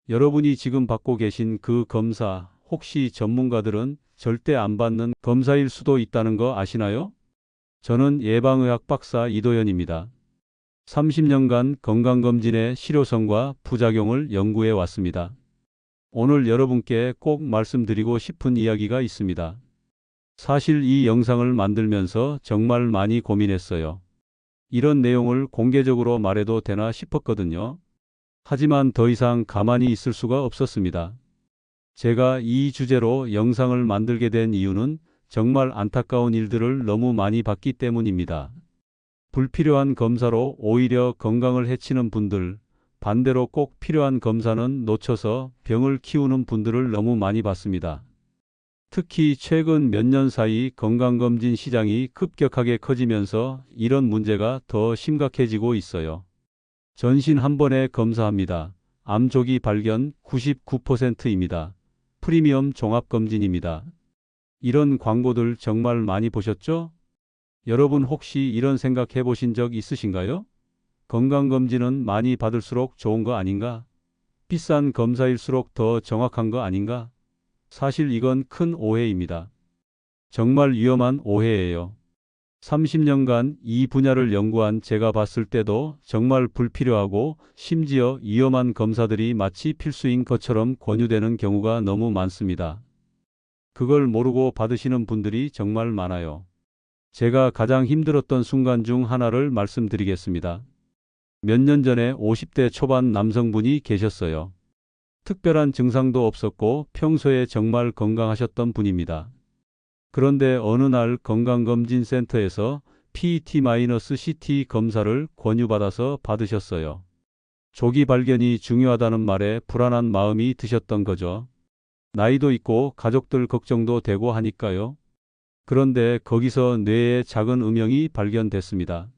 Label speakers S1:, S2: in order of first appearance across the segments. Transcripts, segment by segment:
S1: 여러분이 지금 받고 계신 그 검사, 혹시 전문가들은 절대 안 받는 검사일 수도 있다는 거 아시나요? 저는 예방의학 박사 이도현입니다. 30년간 건강검진의 실효성과 부작용을 연구해 왔습니다. 오늘 여러분께 꼭 말씀드리고 싶은 이야기가 있습니다. 사실 이 영상을 만들면서 정말 많이 고민했어요. 이런 내용을 공개적으로 말해도 되나 싶었거든요. 하지만 더 이상 가만히 있을 수가 없었습니다. 제가 이 주제로 영상을 만들게 된 이유는 정말 안타까운 일들을 너무 많이 봤기 때문입니다. 불필요한 검사로 오히려 건강을 해치는 분들, 반대로 꼭 필요한 검사는 놓쳐서 병을 키우는 분들을 너무 많이 봤습니다. 특히 최근 몇 년 사이 건강검진 시장이 급격하게 커지면서 이런 문제가 더 심각해지고 있어요. 전신 한 번에 검사합니다. 암 조기 발견 99%입니다. 프리미엄 종합검진입니다. 이런 광고들 정말 많이 보셨죠? 여러분 혹시 이런 생각 해보신 적 있으신가요? 건강검진은 많이 받을수록 좋은 거 아닌가? 비싼 검사일수록 더 정확한 거 아닌가? 사실 이건 큰 오해입니다. 정말 위험한 오해예요. 30년간 이 분야를 연구한 제가 봤을 때도 정말 불필요하고 심지어 위험한 검사들이 마치 필수인 것처럼 권유되는 경우가 너무 많습니다. 그걸 모르고 받으시는 분들이 정말 많아요. 제가 가장 힘들었던 순간 중 하나를 말씀드리겠습니다. 몇 년 전에 50대 초반 남성분이 계셨어요. 특별한 증상도 없었고 평소에 정말 건강하셨던 분입니다. 그런데 어느 날 건강검진센터에서 PET-CT 검사를 권유받아서 받으셨어요. 조기 발견이 중요하다는 말에 불안한 마음이 드셨던 거죠. 나이도 있고 가족들 걱정도 되고 하니까요. 그런데 거기서 뇌에 작은 음영이 발견됐습니다.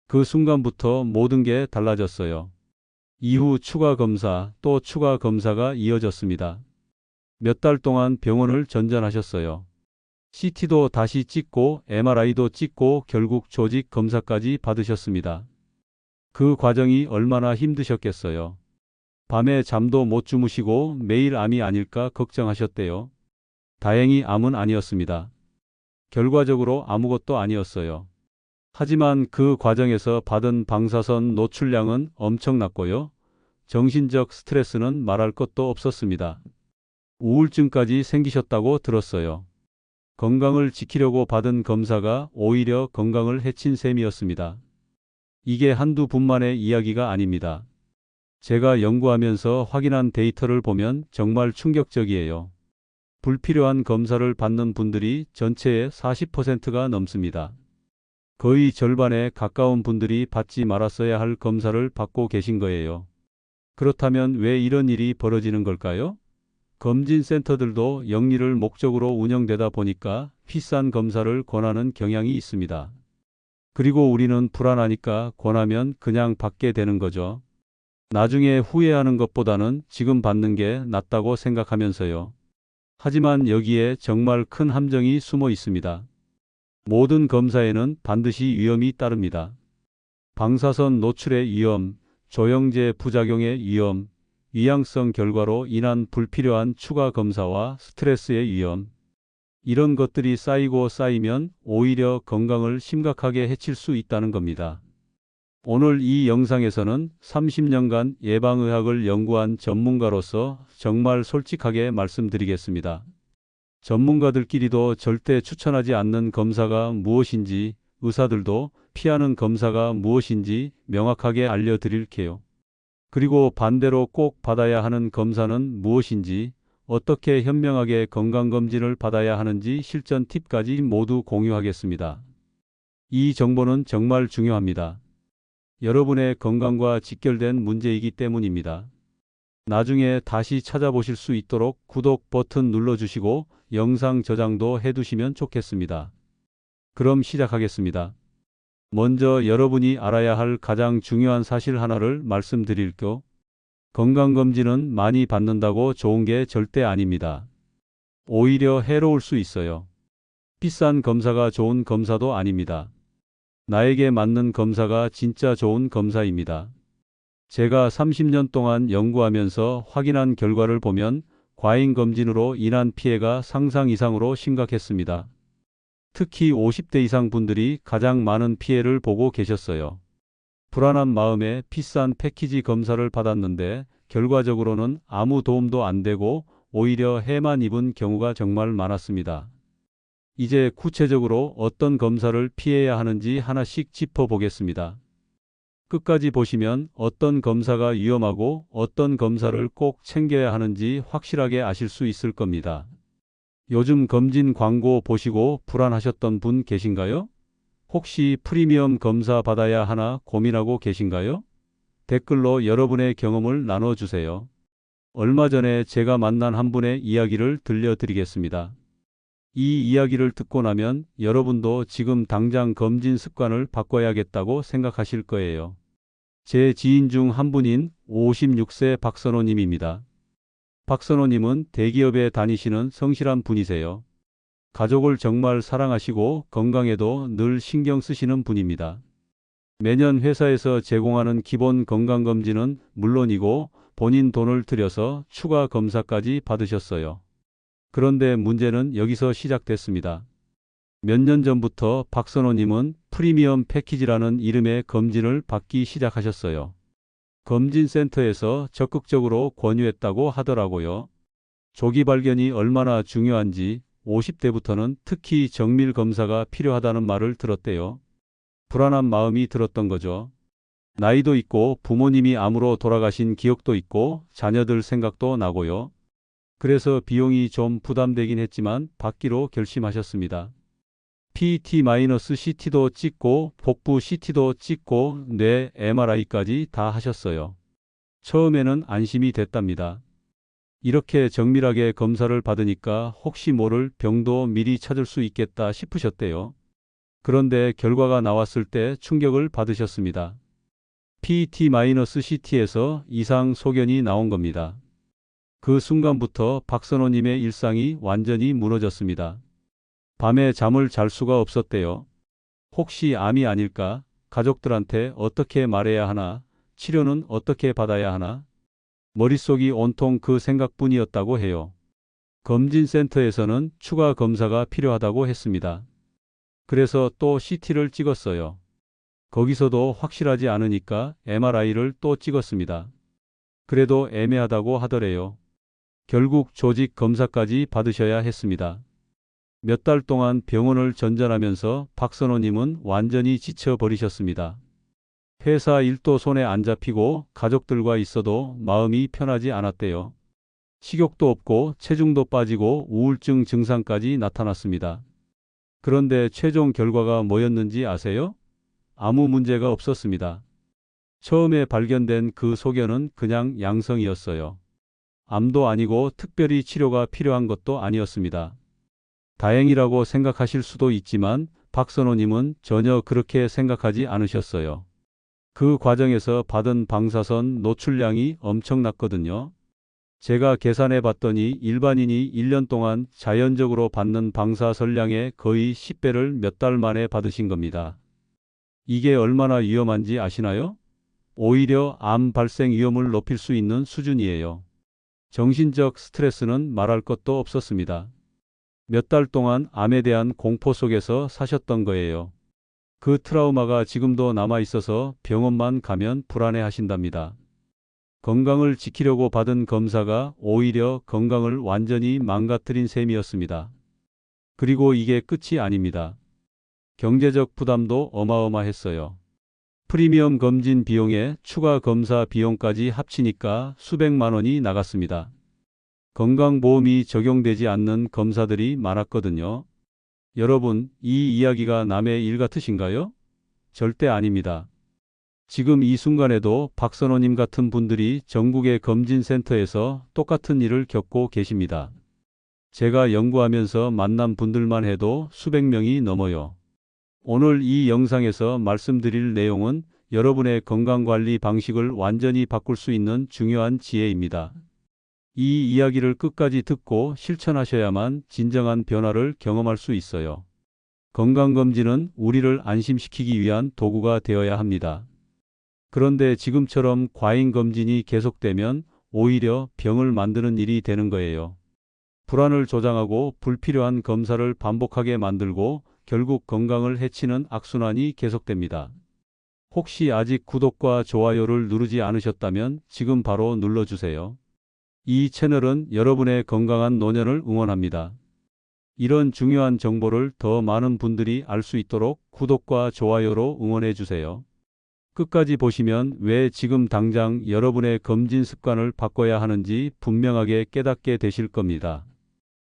S1: 그 순간부터 모든 게 달라졌어요. 이후 추가 검사, 또 추가 검사가 이어졌습니다. 몇 달 동안 병원을 전전하셨어요. CT도 다시 찍고 MRI도 찍고 결국 조직 검사까지 받으셨습니다. 그 과정이 얼마나 힘드셨겠어요. 밤에 잠도 못 주무시고 매일 암이 아닐까 걱정하셨대요. 다행히 암은 아니었습니다. 결과적으로 아무것도 아니었어요. 하지만 그 과정에서 받은 방사선 노출량은 엄청났고요. 정신적 스트레스는 말할 것도 없었습니다. 우울증까지 생기셨다고 들었어요. 건강을 지키려고 받은 검사가 오히려 건강을 해친 셈이었습니다. 이게 한두 분만의 이야기가 아닙니다. 제가 연구하면서 확인한 데이터를 보면 정말 충격적이에요. 불필요한 검사를 받는 분들이 전체의 40%가 넘습니다. 거의 절반에 가까운 분들이 받지 말았어야 할 검사를 받고 계신 거예요. 그렇다면 왜 이런 일이 벌어지는 걸까요? 검진센터들도 영리를 목적으로 운영되다 보니까 비싼 검사를 권하는 경향이 있습니다. 그리고 우리는 불안하니까 권하면 그냥 받게 되는 거죠. 나중에 후회하는 것보다는 지금 받는 게 낫다고 생각하면서요. 하지만 여기에 정말 큰 함정이 숨어 있습니다. 모든 검사에는 반드시 위험이 따릅니다. 방사선 노출의 위험, 조영제 부작용의 위험, 위양성 결과로 인한 불필요한 추가 검사와 스트레스의 위험, 이런 것들이 쌓이고 쌓이면 오히려 건강을 심각하게 해칠 수 있다는 겁니다. 오늘 이 영상에서는 30년간 예방의학을 연구한 전문가로서 정말 솔직하게 말씀드리겠습니다. 전문가들끼리도 절대 추천하지 않는 검사가 무엇인지, 의사들도 피하는 검사가 무엇인지 명확하게 알려드릴게요. 그리고 반대로 꼭 받아야 하는 검사는 무엇인지, 어떻게 현명하게 건강검진을 받아야 하는지 실전 팁까지 모두 공유하겠습니다. 이 정보는 정말 중요합니다. 여러분의 건강과 직결된 문제이기 때문입니다. 나중에 다시 찾아보실 수 있도록 구독 버튼 눌러주시고 영상 저장도 해두시면 좋겠습니다. 그럼 시작하겠습니다. 먼저 여러분이 알아야 할 가장 중요한 사실 하나를 말씀드릴게요. 건강검진은 많이 받는다고 좋은 게 절대 아닙니다. 오히려 해로울 수 있어요. 비싼 검사가 좋은 검사도 아닙니다. 나에게 맞는 검사가 진짜 좋은 검사입니다. 제가 30년 동안 연구하면서 확인한 결과를 보면 과잉 검진으로 인한 피해가 상상 이상으로 심각했습니다. 특히 50대 이상 분들이 가장 많은 피해를 보고 계셨어요. 불안한 마음에 비싼 패키지 검사를 받았는데 결과적으로는 아무 도움도 안 되고 오히려 해만 입은 경우가 정말 많았습니다. 이제 구체적으로 어떤 검사를 피해야 하는지 하나씩 짚어보겠습니다. 끝까지 보시면 어떤 검사가 위험하고 어떤 검사를 꼭 챙겨야 하는지 확실하게 아실 수 있을 겁니다. 요즘 검진 광고 보시고 불안하셨던 분 계신가요? 혹시 프리미엄 검사 받아야 하나 고민하고 계신가요? 댓글로 여러분의 경험을 나눠주세요. 얼마 전에 제가 만난 한 분의 이야기를 들려드리겠습니다. 이 이야기를 듣고 나면 여러분도 지금 당장 검진 습관을 바꿔야겠다고 생각하실 거예요. 제 지인 중 한 분인 56세 박선호님입니다. 박선호님은 대기업에 다니시는 성실한 분이세요. 가족을 정말 사랑하시고 건강에도 늘 신경 쓰시는 분입니다. 매년 회사에서 제공하는 기본 건강검진은 물론이고 본인 돈을 들여서 추가 검사까지 받으셨어요. 그런데 문제는 여기서 시작됐습니다. 몇 년 전부터 박선호님은 프리미엄 패키지라는 이름의 검진을 받기 시작하셨어요. 검진센터에서 적극적으로 권유했다고 하더라고요. 조기 발견이 얼마나 중요한지 50대부터는 특히 정밀 검사가 필요하다는 말을 들었대요. 불안한 마음이 들었던 거죠. 나이도 있고 부모님이 암으로 돌아가신 기억도 있고 자녀들 생각도 나고요. 그래서 비용이 좀 부담되긴 했지만 받기로 결심하셨습니다. PET-CT도 찍고 복부 CT도 찍고 뇌 MRI까지 다 하셨어요. 처음에는 안심이 됐답니다. 이렇게 정밀하게 검사를 받으니까 혹시 모를 병도 미리 찾을 수 있겠다 싶으셨대요. 그런데 결과가 나왔을 때 충격을 받으셨습니다. PET-CT에서 이상 소견이 나온 겁니다. 그 순간부터 박선호님의 일상이 완전히 무너졌습니다. 밤에 잠을 잘 수가 없었대요. 혹시 암이 아닐까? 가족들한테 어떻게 말해야 하나? 치료는 어떻게 받아야 하나? 머릿속이 온통 그 생각뿐이었다고 해요. 검진센터에서는 추가 검사가 필요하다고 했습니다. 그래서 또 CT를 찍었어요. 거기서도 확실하지 않으니까 MRI를 또 찍었습니다. 그래도 애매하다고 하더래요. 결국 조직 검사까지 받으셔야 했습니다. 몇 달 동안 병원을 전전하면서 박선호님은 완전히 지쳐버리셨습니다. 회사 일도 손에 안 잡히고 가족들과 있어도 마음이 편하지 않았대요. 식욕도 없고 체중도 빠지고 우울증 증상까지 나타났습니다. 그런데 최종 결과가 뭐였는지 아세요? 아무 문제가 없었습니다. 처음에 발견된 그 소견은 그냥 양성이었어요. 암도 아니고 특별히 치료가 필요한 것도 아니었습니다. 다행이라고 생각하실 수도 있지만 박선호님은 전혀 그렇게 생각하지 않으셨어요. 그 과정에서 받은 방사선 노출량이 엄청났거든요. 제가 계산해 봤더니 일반인이 1년 동안 자연적으로 받는 방사선량의 거의 10배를 몇 달 만에 받으신 겁니다. 이게 얼마나 위험한지 아시나요? 오히려 암 발생 위험을 높일 수 있는 수준이에요. 정신적 스트레스는 말할 것도 없었습니다. 몇 달 동안 암에 대한 공포 속에서 사셨던 거예요. 그 트라우마가 지금도 남아 있어서 병원만 가면 불안해 하신답니다. 건강을 지키려고 받은 검사가 오히려 건강을 완전히 망가뜨린 셈이었습니다. 그리고 이게 끝이 아닙니다. 경제적 부담도 어마어마했어요. 프리미엄 검진 비용에 추가 검사 비용까지 합치니까 수백만 원이 나갔습니다. 건강보험이 적용되지 않는 검사들이 많았거든요. 여러분, 이 이야기가 남의 일 같으신가요? 절대 아닙니다. 지금 이 순간에도 박선호님 같은 분들이 전국의 검진센터에서 똑같은 일을 겪고 계십니다. 제가 연구하면서 만난 분들만 해도 수백 명이 넘어요. 오늘 이 영상에서 말씀드릴 내용은 여러분의 건강관리 방식을 완전히 바꿀 수 있는 중요한 지혜입니다. 이 이야기를 끝까지 듣고 실천하셔야만 진정한 변화를 경험할 수 있어요. 건강검진은 우리를 안심시키기 위한 도구가 되어야 합니다. 그런데 지금처럼 과잉 검진이 계속되면 오히려 병을 만드는 일이 되는 거예요. 불안을 조장하고 불필요한 검사를 반복하게 만들고 결국 건강을 해치는 악순환이 계속됩니다. 혹시 아직 구독과 좋아요를 누르지 않으셨다면 지금 바로 눌러주세요. 이 채널은 여러분의 건강한 노년을 응원합니다. 이런 중요한 정보를 더 많은 분들이 알 수 있도록 구독과 좋아요로 응원해 주세요. 끝까지 보시면 왜 지금 당장 여러분의 검진 습관을 바꿔야 하는지 분명하게 깨닫게 되실 겁니다.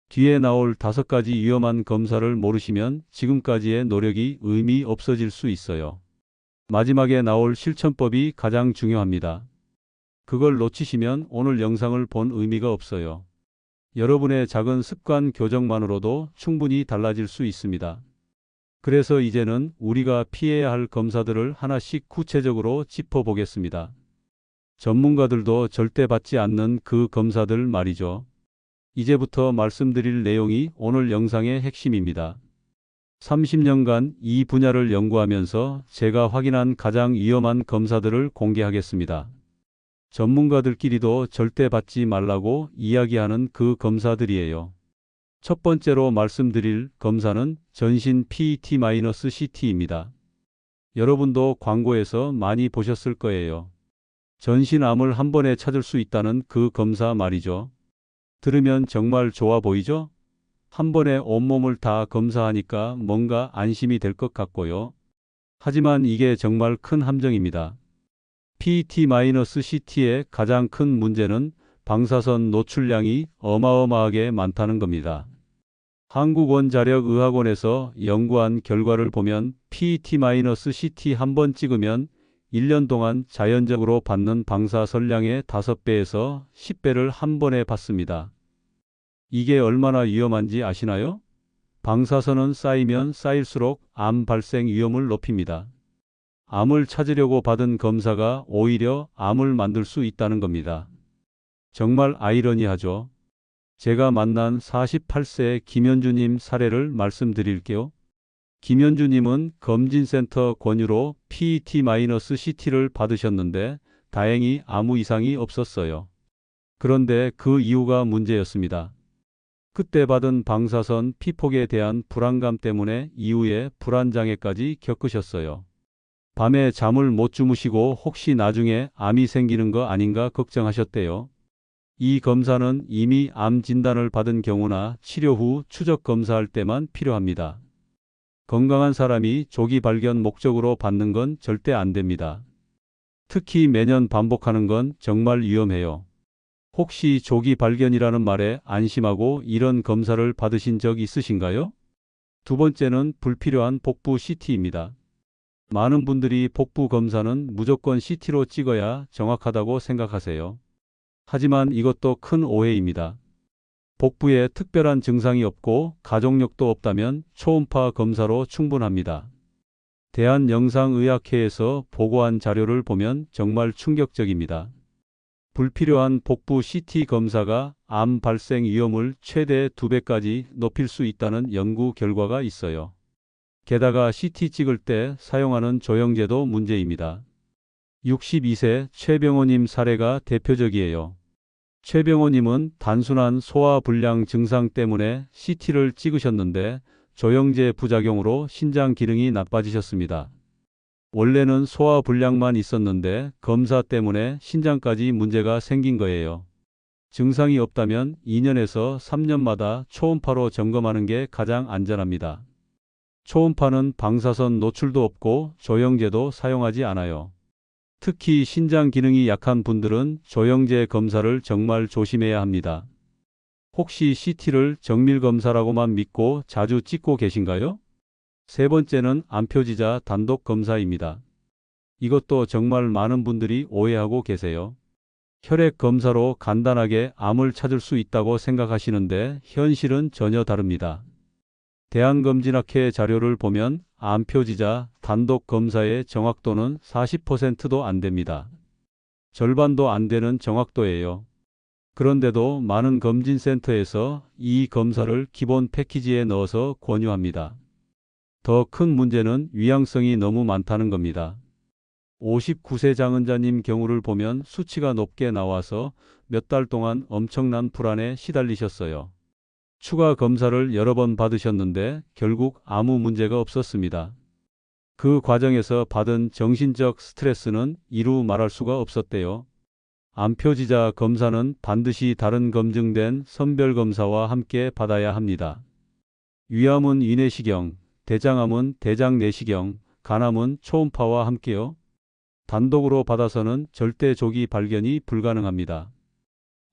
S1: 뒤에 나올 5가지 위험한 검사를 모르시면 지금까지의 노력이 의미 없어질 수 있어요. 마지막에 나올 실천법이 가장 중요합니다. 그걸 놓치시면 오늘 영상을 본 의미가 없어요. 여러분의 작은 습관 교정만으로도 충분히 달라질 수 있습니다. 그래서 이제는 우리가 피해야 할 검사들을 하나씩 구체적으로 짚어보겠습니다. 전문가들도 절대 받지 않는 그 검사들 말이죠. 이제부터 말씀드릴 내용이 오늘 영상의 핵심입니다. 30년간 이 분야를 연구하면서 제가 확인한 가장 위험한 검사들을 공개하겠습니다. 전문가들끼리도 절대 받지 말라고 이야기하는 그 검사들이에요. 첫 번째로 말씀드릴 검사는 전신 PET-CT입니다. 여러분도 광고에서 많이 보셨을 거예요. 전신암을 한 번에 찾을 수 있다는 그 검사 말이죠. 들으면 정말 좋아 보이죠? 한 번에 온몸을 다 검사하니까 뭔가 안심이 될 것 같고요. 하지만 이게 정말 큰 함정입니다. PET-CT의 가장 큰 문제는 방사선 노출량이 어마어마하게 많다는 겁니다. 한국원자력의학원에서 연구한 결과를 보면 PET-CT 한 번 찍으면 1년 동안 자연적으로 받는 방사선량의 5배에서 10배를 한 번에 받습니다. 이게 얼마나 위험한지 아시나요? 방사선은 쌓이면 쌓일수록 암 발생 위험을 높입니다. 암을 찾으려고 받은 검사가 오히려 암을 만들 수 있다는 겁니다. 정말 아이러니하죠. 제가 만난 48세 김현주님 사례를 말씀드릴게요. 김현주님은 검진센터 권유로 PET-CT를 받으셨는데 다행히 아무 이상이 없었어요. 그런데 그 이유가 문제였습니다. 그때 받은 방사선 피폭에 대한 불안감 때문에 이후에 불안장애까지 겪으셨어요. 밤에 잠을 못 주무시고 혹시 나중에 암이 생기는 거 아닌가 걱정하셨대요. 이 검사는 이미 암 진단을 받은 경우나 치료 후 추적 검사할 때만 필요합니다. 건강한 사람이 조기 발견 목적으로 받는 건 절대 안 됩니다. 특히 매년 반복하는 건 정말 위험해요. 혹시 조기 발견이라는 말에 안심하고 이런 검사를 받으신 적 있으신가요? 두 번째는 불필요한 복부 CT입니다. 많은 분들이 복부 검사는 무조건 CT로 찍어야 정확하다고 생각하세요. 하지만 이것도 큰 오해입니다. 복부에 특별한 증상이 없고 가족력도 없다면 초음파 검사로 충분합니다. 대한영상의학회에서 보고한 자료를 보면 정말 충격적입니다. 불필요한 복부 CT 검사가 암 발생 위험을 최대 2배까지 높일 수 있다는 연구 결과가 있어요. 게다가 CT 찍을 때 사용하는 조영제도 문제입니다. 62세 최병호님 사례가 대표적이에요. 최병호님은 단순한 소화불량 증상 때문에 CT를 찍으셨는데 조영제 부작용으로 신장 기능이 나빠지셨습니다. 원래는 소화불량만 있었는데 검사 때문에 신장까지 문제가 생긴 거예요. 증상이 없다면 2년에서 3년마다 초음파로 점검하는 게 가장 안전합니다. 초음파는 방사선 노출도 없고 조영제도 사용하지 않아요. 특히 신장 기능이 약한 분들은 조영제 검사를 정말 조심해야 합니다. 혹시 CT를 정밀검사라고만 믿고 자주 찍고 계신가요? 세 번째는 암표지자 단독 검사입니다. 이것도 정말 많은 분들이 오해하고 계세요. 혈액 검사로 간단하게 암을 찾을 수 있다고 생각하시는데 현실은 전혀 다릅니다. 대한검진학회 자료를 보면 암표지자 단독 검사의 정확도는 40%도 안 됩니다. 절반도 안 되는 정확도예요. 그런데도 많은 검진센터에서 이 검사를 기본 패키지에 넣어서 권유합니다. 더 큰 문제는 위양성이 너무 많다는 겁니다. 59세 장은자님 경우를 보면 수치가 높게 나와서 몇 달 동안 엄청난 불안에 시달리셨어요. 추가 검사를 여러 번 받으셨는데 결국 아무 문제가 없었습니다. 그 과정에서 받은 정신적 스트레스는 이루 말할 수가 없었대요. 암표지자 검사는 반드시 다른 검증된 선별검사와 함께 받아야 합니다. 위암은 위내시경, 대장암은 대장내시경, 간암은 초음파와 함께요. 단독으로 받아서는 절대 조기 발견이 불가능합니다.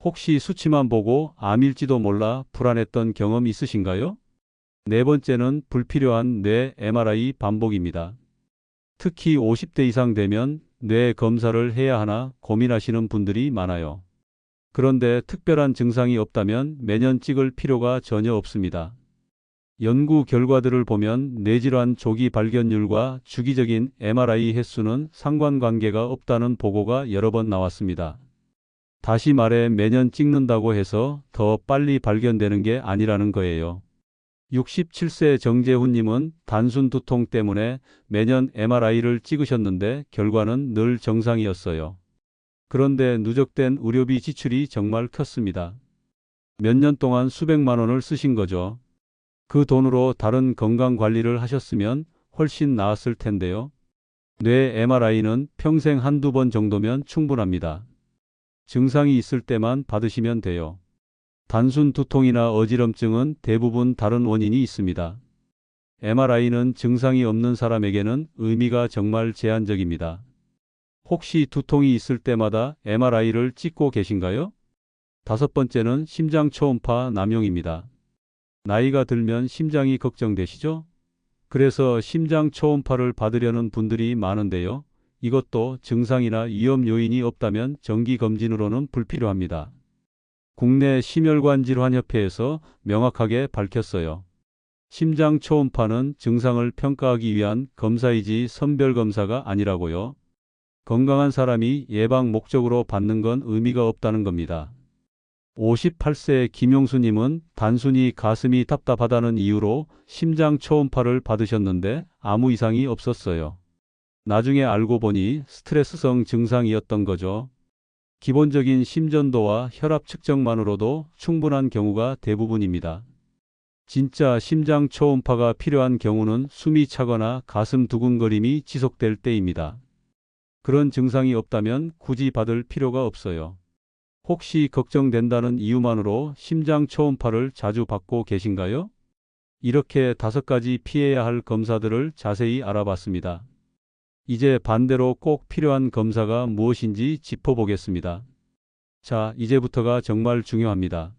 S1: 혹시 수치만 보고 암일지도 몰라 불안했던 경험 있으신가요? 네 번째는 불필요한 뇌 MRI 반복입니다. 특히 50대 이상 되면 뇌 검사를 해야 하나 고민하시는 분들이 많아요. 그런데 특별한 증상이 없다면 매년 찍을 필요가 전혀 없습니다. 연구 결과들을 보면 뇌질환 조기 발견율과 주기적인 MRI 횟수는 상관관계가 없다는 보고가 여러 번 나왔습니다. 다시 말해 매년 찍는다고 해서 더 빨리 발견되는 게 아니라는 거예요. 67세 정재훈님은 단순 두통 때문에 매년 MRI를 찍으셨는데 결과는 늘 정상이었어요. 그런데 누적된 의료비 지출이 정말 컸습니다. 몇 년 동안 수백만 원을 쓰신 거죠. 그 돈으로 다른 건강 관리를 하셨으면 훨씬 나았을 텐데요. 뇌 MRI는 평생 한두 번 정도면 충분합니다. 증상이 있을 때만 받으시면 돼요. 단순 두통이나 어지럼증은 대부분 다른 원인이 있습니다. MRI는 증상이 없는 사람에게는 의미가 정말 제한적입니다. 혹시 두통이 있을 때마다 MRI를 찍고 계신가요? 다섯 번째는 심장 초음파 남용입니다. 나이가 들면 심장이 걱정되시죠? 그래서 심장 초음파를 받으려는 분들이 많은데요. 이것도 증상이나 위험 요인이 없다면 정기검진으로는 불필요합니다. 국내 심혈관질환협회에서 명확하게 밝혔어요. 심장 초음파는 증상을 평가하기 위한 검사이지 선별검사가 아니라고요. 건강한 사람이 예방 목적으로 받는 건 의미가 없다는 겁니다. 58세 김용수님은 단순히 가슴이 답답하다는 이유로 심장 초음파를 받으셨는데 아무 이상이 없었어요. 나중에 알고 보니 스트레스성 증상이었던 거죠. 기본적인 심전도와 혈압 측정만으로도 충분한 경우가 대부분입니다. 진짜 심장 초음파가 필요한 경우는 숨이 차거나 가슴 두근거림이 지속될 때입니다. 그런 증상이 없다면 굳이 받을 필요가 없어요. 혹시 걱정된다는 이유만으로 심장 초음파를 자주 받고 계신가요? 이렇게 5가지 피해야 할 검사들을 자세히 알아봤습니다. 이제 반대로 꼭 필요한 검사가 무엇인지 짚어보겠습니다. 자, 이제부터가 정말 중요합니다.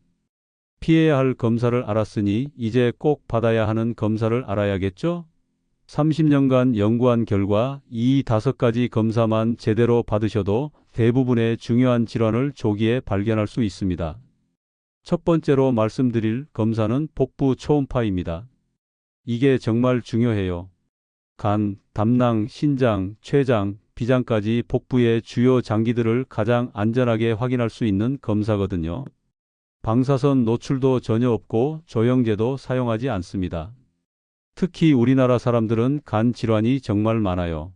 S1: 피해야 할 검사를 알았으니 이제 꼭 받아야 하는 검사를 알아야겠죠? 30년간 연구한 결과 이 5가지 검사만 제대로 받으셔도 대부분의 중요한 질환을 조기에 발견할 수 있습니다. 첫 번째로 말씀드릴 검사는 복부 초음파입니다. 이게 정말 중요해요. 간, 담낭, 신장, 췌장, 비장까지 복부의 주요 장기들을 가장 안전하게 확인할 수 있는 검사거든요. 방사선 노출도 전혀 없고 조영제도 사용하지 않습니다. 특히 우리나라 사람들은 간 질환이 정말 많아요.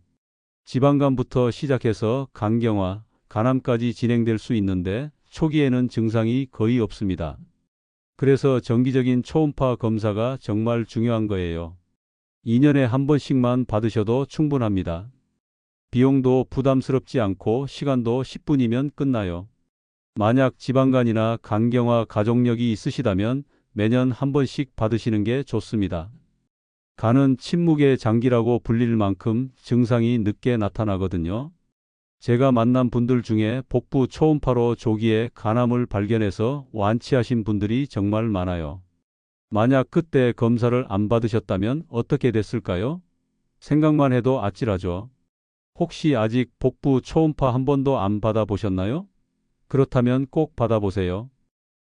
S1: 지방간부터 시작해서 간경화, 간암까지 진행될 수 있는데 초기에는 증상이 거의 없습니다. 그래서 정기적인 초음파 검사가 정말 중요한 거예요. 2년에 한 번씩만 받으셔도 충분합니다. 비용도 부담스럽지 않고 시간도 10분이면 끝나요. 만약 지방간이나 간경화 가족력이 있으시다면 매년 한 번씩 받으시는 게 좋습니다. 간은 침묵의 장기라고 불릴 만큼 증상이 늦게 나타나거든요. 제가 만난 분들 중에 복부 초음파로 조기에 간암을 발견해서 완치하신 분들이 정말 많아요. 만약 그때 검사를 안 받으셨다면 어떻게 됐을까요? 생각만 해도 아찔하죠. 혹시 아직 복부 초음파 한 번도 안 받아보셨나요? 그렇다면 꼭 받아보세요.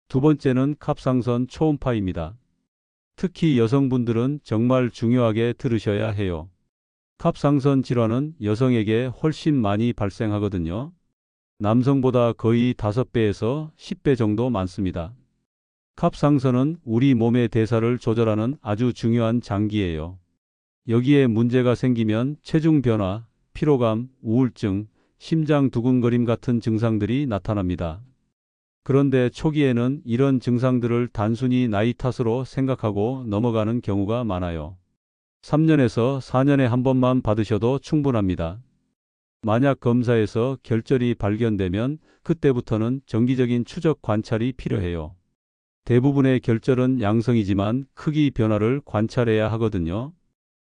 S1: 두 번째는 갑상선 초음파입니다. 특히 여성분들은 정말 중요하게 들으셔야 해요. 갑상선 질환은 여성에게 훨씬 많이 발생하거든요. 남성보다 거의 5배에서 10배 정도 많습니다. 갑상선은 우리 몸의 대사를 조절하는 아주 중요한 장기예요. 여기에 문제가 생기면 체중 변화, 피로감, 우울증, 심장 두근거림 같은 증상들이 나타납니다. 그런데 초기에는 이런 증상들을 단순히 나이 탓으로 생각하고 넘어가는 경우가 많아요. 3년에서 4년에 한 번만 받으셔도 충분합니다. 만약 검사에서 결절이 발견되면 그때부터는 정기적인 추적 관찰이 필요해요. 대부분의 결절은 양성이지만 크기 변화를 관찰해야 하거든요.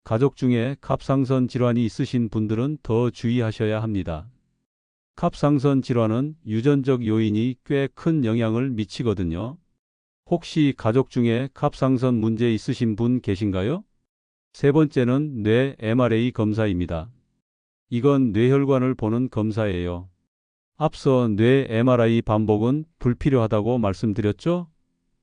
S1: 가족 중에 갑상선 질환이 있으신 분들은 더 주의하셔야 합니다. 갑상선 질환은 유전적 요인이 꽤 큰 영향을 미치거든요. 혹시 가족 중에 갑상선 문제 있으신 분 계신가요? 세 번째는 뇌 MRA 검사입니다. 이건 뇌혈관을 보는 검사예요. 앞서 뇌 MRI 반복은 불필요하다고 말씀드렸죠?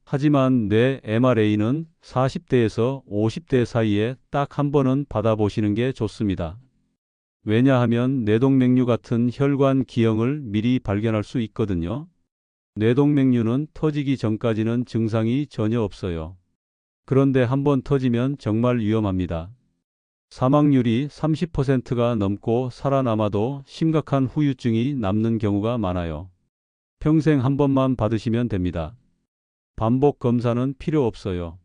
S1: 하지만 뇌 MRA는 40대에서 50대 사이에 딱 한 번은 받아보시는 게 좋습니다. 왜냐하면 뇌동맥류 같은 혈관 기형을 미리 발견할 수 있거든요. 뇌동맥류는 터지기 전까지는 증상이 전혀 없어요. 그런데 한번 터지면 정말 위험합니다. 사망률이 30%가 넘고 살아남아도 심각한 후유증이 남는 경우가 많아요. 평생 한 번만 받으시면 됩니다. 반복 검사는 필요 없어요.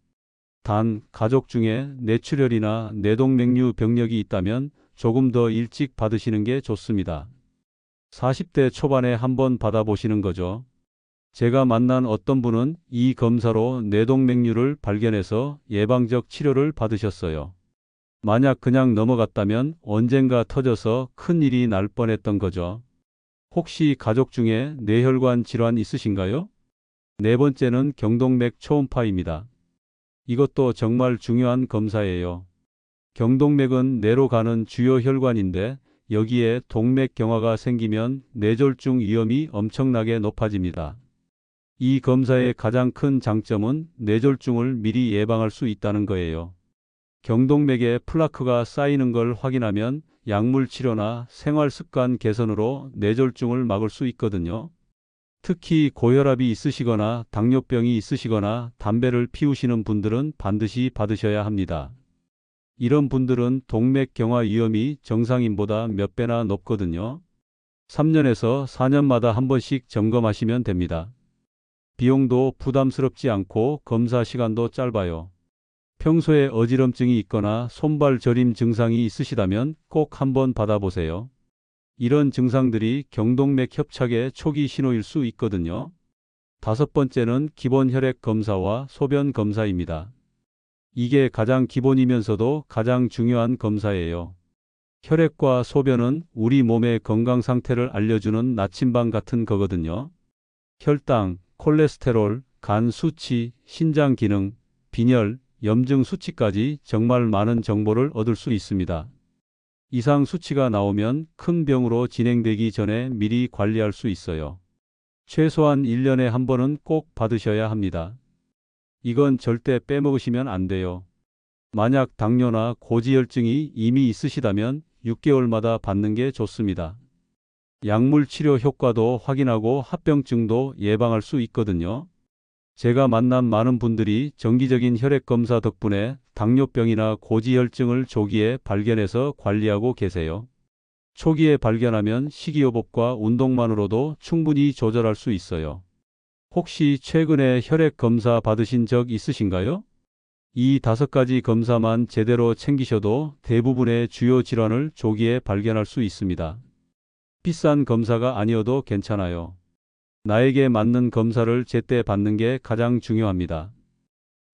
S1: 단, 가족 중에 뇌출혈이나 뇌동맥류 병력이 있다면 조금 더 일찍 받으시는 게 좋습니다. 40대 초반에 한번 받아보시는 거죠. 제가 만난 어떤 분은 이 검사로 뇌동맥류를 발견해서 예방적 치료를 받으셨어요. 만약 그냥 넘어갔다면 언젠가 터져서 큰일이 날 뻔했던 거죠. 혹시 가족 중에 뇌혈관 질환 있으신가요? 네 번째는 경동맥 초음파입니다. 이것도 정말 중요한 검사예요. 경동맥은 뇌로 가는 주요 혈관인데 여기에 동맥경화가 생기면 뇌졸중 위험이 엄청나게 높아집니다. 이 검사의 가장 큰 장점은 뇌졸중을 미리 예방할 수 있다는 거예요. 경동맥에 플라크가 쌓이는 걸 확인하면 약물 치료나 생활 습관 개선으로 뇌졸중을 막을 수 있거든요. 특히 고혈압이 있으시거나 당뇨병이 있으시거나 담배를 피우시는 분들은 반드시 받으셔야 합니다. 이런 분들은 동맥경화 위험이 정상인보다 몇 배나 높거든요. 3년에서 4년마다 한 번씩 점검하시면 됩니다. 비용도 부담스럽지 않고 검사 시간도 짧아요. 평소에 어지럼증이 있거나 손발 저림 증상이 있으시다면 꼭 한번 받아보세요. 이런 증상들이 경동맥 협착의 초기 신호일 수 있거든요. 다섯 번째는 기본 혈액 검사와 소변 검사입니다. 이게 가장 기본이면서도 가장 중요한 검사예요. 혈액과 소변은 우리 몸의 건강 상태를 알려주는 나침반 같은 거거든요. 혈당, 콜레스테롤, 간 수치, 신장 기능, 빈혈, 염증 수치까지 정말 많은 정보를 얻을 수 있습니다. 이상 수치가 나오면 큰 병으로 진행되기 전에 미리 관리할 수 있어요. 최소한 1년에 한 번은 꼭 받으셔야 합니다. 이건 절대 빼먹으시면 안 돼요. 만약 당뇨나 고지혈증이 이미 있으시다면 6개월마다 받는 게 좋습니다. 약물 치료 효과도 확인하고 합병증도 예방할 수 있거든요. 제가 만난 많은 분들이 정기적인 혈액 검사 덕분에 당뇨병이나 고지혈증을 조기에 발견해서 관리하고 계세요. 초기에 발견하면 식이요법과 운동만으로도 충분히 조절할 수 있어요. 혹시 최근에 혈액 검사 받으신 적 있으신가요? 이 5가지 검사만 제대로 챙기셔도 대부분의 주요 질환을 조기에 발견할 수 있습니다. 비싼 검사가 아니어도 괜찮아요. 나에게 맞는 검사를 제때 받는 게 가장 중요합니다.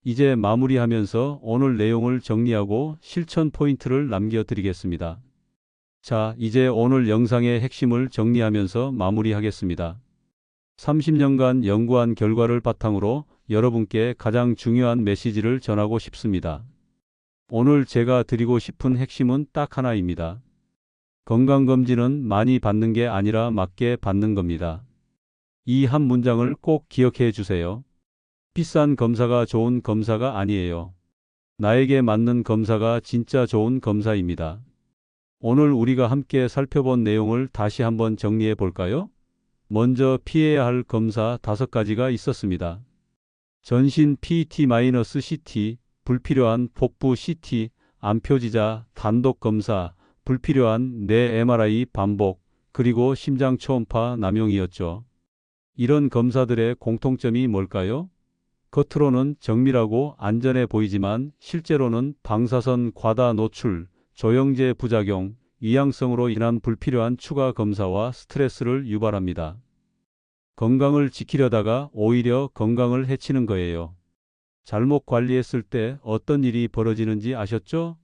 S1: 이제 마무리하면서 오늘 내용을 정리하고 실천 포인트를 남겨드리겠습니다. 자, 이제 오늘 영상의 핵심을 정리하면서 마무리하겠습니다. 30년간 연구한 결과를 바탕으로 여러분께 가장 중요한 메시지를 전하고 싶습니다. 오늘 제가 드리고 싶은 핵심은 딱 하나입니다. 건강검진은 많이 받는 게 아니라 맞게 받는 겁니다. 이 한 문장을 꼭 기억해 주세요. 비싼 검사가 좋은 검사가 아니에요. 나에게 맞는 검사가 진짜 좋은 검사입니다. 오늘 우리가 함께 살펴본 내용을 다시 한번 정리해 볼까요? 먼저 피해야 할 검사 5가지가 있었습니다. 전신 PET-CT, 불필요한 복부 CT, 암표지자, 단독 검사, 불필요한 뇌 MRI 반복, 그리고 심장 초음파 남용이었죠. 이런 검사들의 공통점이 뭘까요? 겉으로는 정밀하고 안전해 보이지만 실제로는 방사선 과다 노출, 조영제 부작용, 위양성으로 인한 불필요한 추가 검사와 스트레스를 유발합니다. 건강을 지키려다가 오히려 건강을 해치는 거예요. 잘못 관리했을 때 어떤 일이 벌어지는지 아셨죠?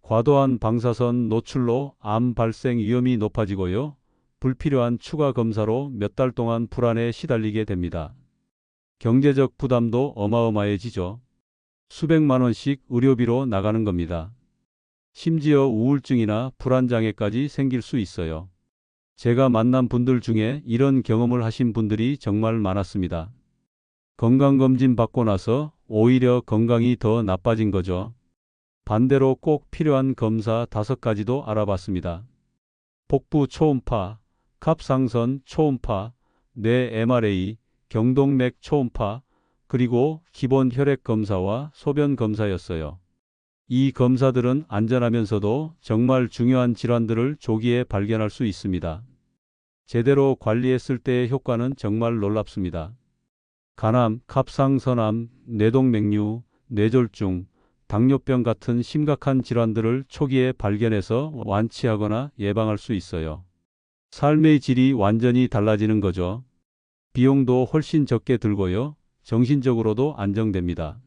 S1: 과도한 방사선 노출로 암 발생 위험이 높아지고요. 불필요한 추가 검사로 몇 달 동안 불안에 시달리게 됩니다. 경제적 부담도 어마어마해지죠. 수백만 원씩 의료비로 나가는 겁니다. 심지어 우울증이나 불안장애까지 생길 수 있어요. 제가 만난 분들 중에 이런 경험을 하신 분들이 정말 많았습니다. 건강검진 받고 나서 오히려 건강이 더 나빠진 거죠. 반대로 꼭 필요한 검사 5가지도 알아봤습니다. 복부 초음파, 갑상선 초음파, 뇌 MRA, 경동맥 초음파, 그리고 기본 혈액 검사와 소변 검사였어요. 이 검사들은 안전하면서도 정말 중요한 질환들을 조기에 발견할 수 있습니다. 제대로 관리했을 때의 효과는 정말 놀랍습니다. 간암, 갑상선암, 뇌동맥류, 뇌졸중, 당뇨병 같은 심각한 질환들을 초기에 발견해서 완치하거나 예방할 수 있어요. 삶의 질이 완전히 달라지는 거죠. 비용도 훨씬 적게 들고요. 정신적으로도 안정됩니다.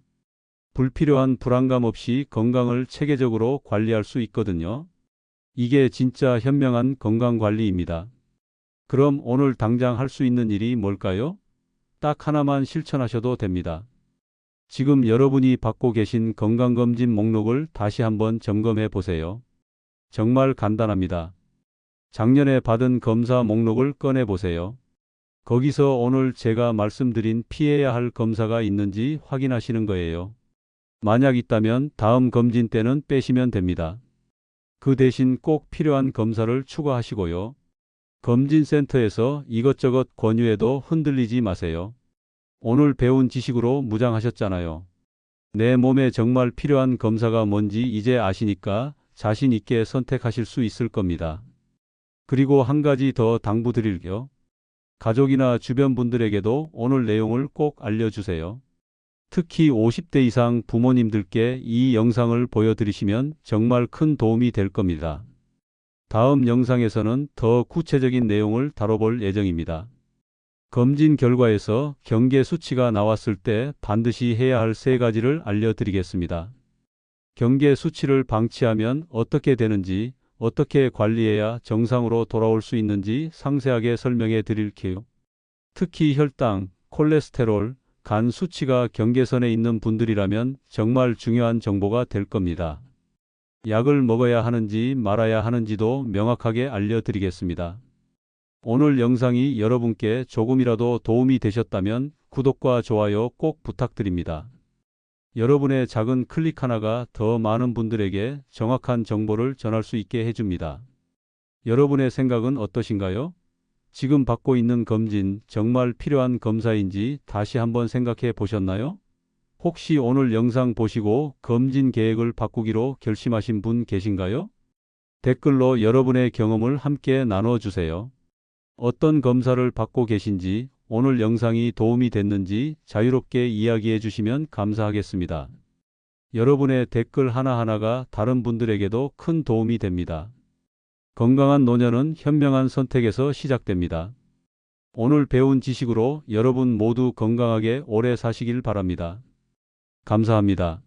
S1: 불필요한 불안감 없이 건강을 체계적으로 관리할 수 있거든요. 이게 진짜 현명한 건강관리입니다. 그럼 오늘 당장 할 수 있는 일이 뭘까요? 딱 하나만 실천하셔도 됩니다. 지금 여러분이 받고 계신 건강검진 목록을 다시 한번 점검해 보세요. 정말 간단합니다. 작년에 받은 검사 목록을 꺼내 보세요. 거기서 오늘 제가 말씀드린 피해야 할 검사가 있는지 확인하시는 거예요. 만약 있다면 다음 검진 때는 빼시면 됩니다. 그 대신 꼭 필요한 검사를 추가하시고요. 검진센터에서 이것저것 권유해도 흔들리지 마세요. 오늘 배운 지식으로 무장하셨잖아요. 내 몸에 정말 필요한 검사가 뭔지 이제 아시니까 자신 있게 선택하실 수 있을 겁니다. 그리고 한 가지 더 당부드릴게요. 가족이나 주변 분들에게도 오늘 내용을 꼭 알려주세요. 특히 50대 이상 부모님들께 이 영상을 보여드리시면 정말 큰 도움이 될 겁니다. 다음 영상에서는 더 구체적인 내용을 다뤄볼 예정입니다. 검진 결과에서 경계 수치가 나왔을 때 반드시 해야 할 3가지를 알려드리겠습니다. 경계 수치를 방치하면 어떻게 되는지, 어떻게 관리해야 정상으로 돌아올 수 있는지 상세하게 설명해 드릴게요. 특히 혈당, 콜레스테롤, 간 수치가 경계선에 있는 분들이라면 정말 중요한 정보가 될 겁니다. 약을 먹어야 하는지 말아야 하는지도 명확하게 알려드리겠습니다. 오늘 영상이 여러분께 조금이라도 도움이 되셨다면 구독과 좋아요 꼭 부탁드립니다. 여러분의 작은 클릭 하나가 더 많은 분들에게 정확한 정보를 전할 수 있게 해줍니다. 여러분의 생각은 어떠신가요? 지금 받고 있는 검진 정말 필요한 검사인지 다시 한번 생각해 보셨나요? 혹시 오늘 영상 보시고 검진 계획을 바꾸기로 결심하신 분 계신가요? 댓글로 여러분의 경험을 함께 나눠주세요. 어떤 검사를 받고 계신지, 오늘 영상이 도움이 됐는지 자유롭게 이야기해 주시면 감사하겠습니다. 여러분의 댓글 하나하나가 다른 분들에게도 큰 도움이 됩니다. 건강한 노년은 현명한 선택에서 시작됩니다. 오늘 배운 지식으로 여러분 모두 건강하게 오래 사시길 바랍니다. 감사합니다.